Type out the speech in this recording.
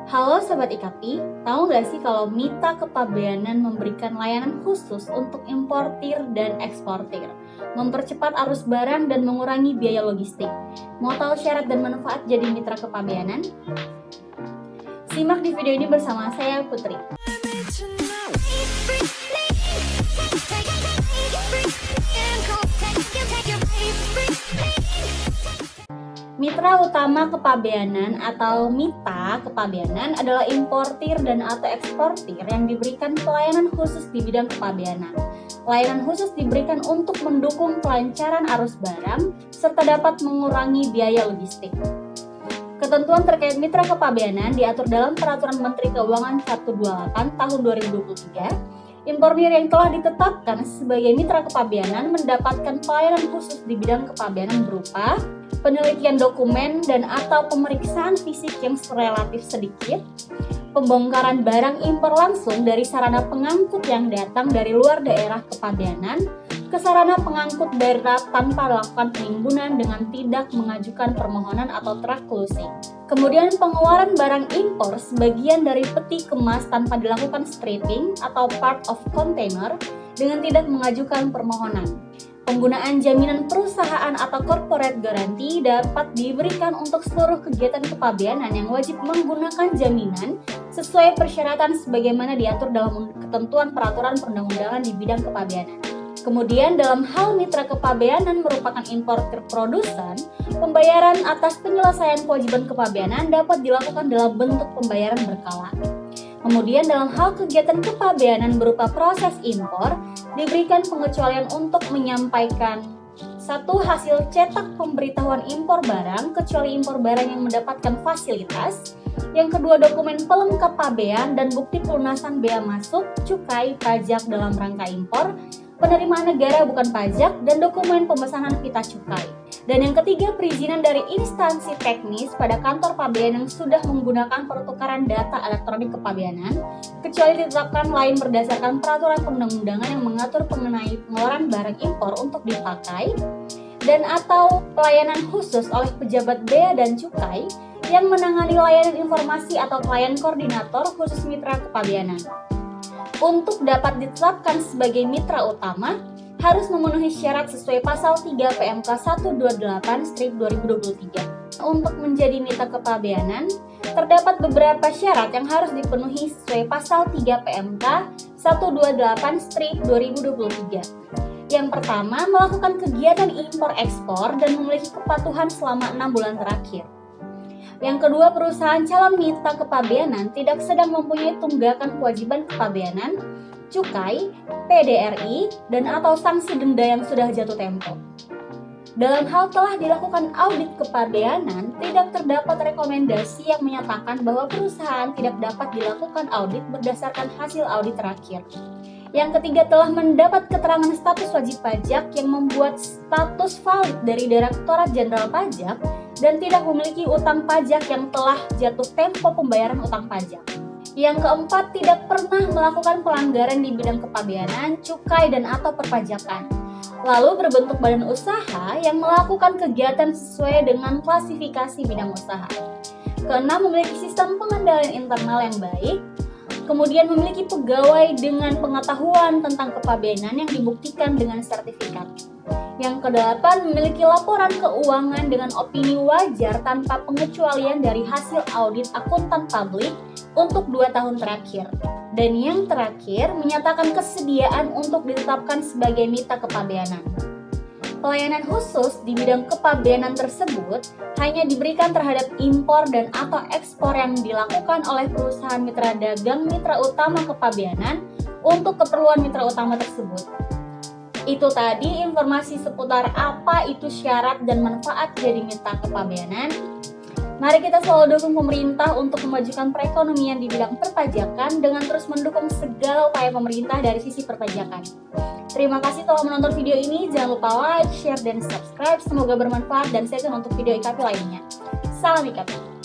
Halo Sobat IKAPI, tahu nggak sih kalau Mitra Kepabeanan memberikan layanan khusus untuk importir dan eksportir, mempercepat arus barang dan mengurangi biaya logistik. Mau tahu syarat dan manfaat jadi Mitra Kepabeanan? Simak di video ini bersama saya Putri. Mitra utama kepabeanan atau mitra kepabeanan adalah importir dan atau eksportir yang diberikan pelayanan khusus di bidang kepabeanan. Layanan khusus diberikan untuk mendukung kelancaran arus barang serta dapat mengurangi biaya logistik. Ketentuan terkait mitra kepabeanan diatur dalam Peraturan Menteri Keuangan 128 Tahun 2023. Importir yang telah ditetapkan sebagai mitra kepabeanan mendapatkan pelayanan khusus di bidang kepabeanan berupa penelitian dokumen dan atau pemeriksaan fisik yang relatif sedikit, pembongkaran barang impor langsung dari sarana pengangkut yang datang dari luar daerah kepabeanan ke sarana pengangkut darat tanpa melakukan penimbunan dengan tidak mengajukan permohonan atau track closing. Kemudian pengeluaran barang impor sebagian dari peti kemas tanpa dilakukan stripping atau part of container dengan tidak mengajukan permohonan. Penggunaan jaminan perusahaan atau corporate guarantee dapat diberikan untuk seluruh kegiatan kepabeanan yang wajib menggunakan jaminan sesuai persyaratan sebagaimana diatur dalam ketentuan peraturan perundang-undangan di bidang kepabeanan. Kemudian dalam hal mitra kepabeanan merupakan importer produsen, pembayaran atas penyelesaian kewajiban kepabeanan dapat dilakukan dalam bentuk pembayaran berkala. Kemudian dalam hal kegiatan kepabeanan berupa proses impor, diberikan pengecualian untuk menyampaikan satu hasil cetak pemberitahuan impor barang, kecuali impor barang yang mendapatkan fasilitas. Yang kedua, dokumen pelengkap pabean dan bukti pelunasan bea masuk, cukai, pajak dalam rangka impor, penerimaan negara bukan pajak, dan dokumen pemesanan pita cukai. Dan yang ketiga, perizinan dari instansi teknis pada kantor pabean yang sudah menggunakan pertukaran data elektronik kepabeanan, kecuali ditetapkan lain berdasarkan peraturan perundang-undangan yang mengatur mengenai pengeluaran barang impor untuk dipakai, dan atau pelayanan khusus oleh pejabat bea dan cukai yang menangani layanan informasi atau klien koordinator khusus mitra kepabeanan. Untuk dapat ditetapkan sebagai mitra utama, harus memenuhi syarat sesuai pasal 3 PMK 128/2023. Untuk menjadi mitra kepabeanan, terdapat beberapa syarat yang harus dipenuhi sesuai pasal 3 PMK 128/2023. Yang pertama, melakukan kegiatan impor-ekspor dan memiliki kepatuhan selama 6 bulan terakhir. Yang kedua, perusahaan calon mitra kepabeanan tidak sedang mempunyai tunggakan kewajiban kepabeanan, cukai, PDRI, dan atau sanksi denda yang sudah jatuh tempo. Dalam hal telah dilakukan audit kepabeanan, tidak terdapat rekomendasi yang menyatakan bahwa perusahaan tidak dapat dilakukan audit berdasarkan hasil audit terakhir. Yang ketiga, telah mendapat keterangan status wajib pajak yang membuat status valid dari Direktorat Jenderal Pajak dan tidak memiliki utang pajak yang telah jatuh tempo pembayaran utang pajak. Yang keempat, tidak pernah melakukan pelanggaran di bidang kepabeanan, cukai, dan atau perpajakan. Lalu berbentuk badan usaha yang melakukan kegiatan sesuai dengan klasifikasi bidang usaha. Keenam, memiliki sistem pengendalian internal yang baik. Kemudian memiliki pegawai dengan pengetahuan tentang kepabeanan yang dibuktikan dengan sertifikat. Yang kedelapan, memiliki laporan keuangan dengan opini wajar tanpa pengecualian dari hasil audit akuntan publik untuk 2 tahun terakhir. Dan yang terakhir, menyatakan kesediaan untuk ditetapkan sebagai mitra kepabeanan. Pelayanan khusus di bidang kepabeanan tersebut hanya diberikan terhadap impor dan atau ekspor yang dilakukan oleh perusahaan mitra dagang mitra utama kepabeanan untuk keperluan mitra utama tersebut. Itu tadi informasi seputar apa itu syarat dan manfaat jadi mitra kepabeanan. Mari kita selalu dukung pemerintah untuk memajukan perekonomian di bidang perpajakan dengan terus mendukung segala upaya pemerintah dari sisi perpajakan. Terima kasih telah menonton video ini. Jangan lupa like, share, dan subscribe. Semoga bermanfaat dan stay tune untuk video IKAPI lainnya. Salam IKAPI.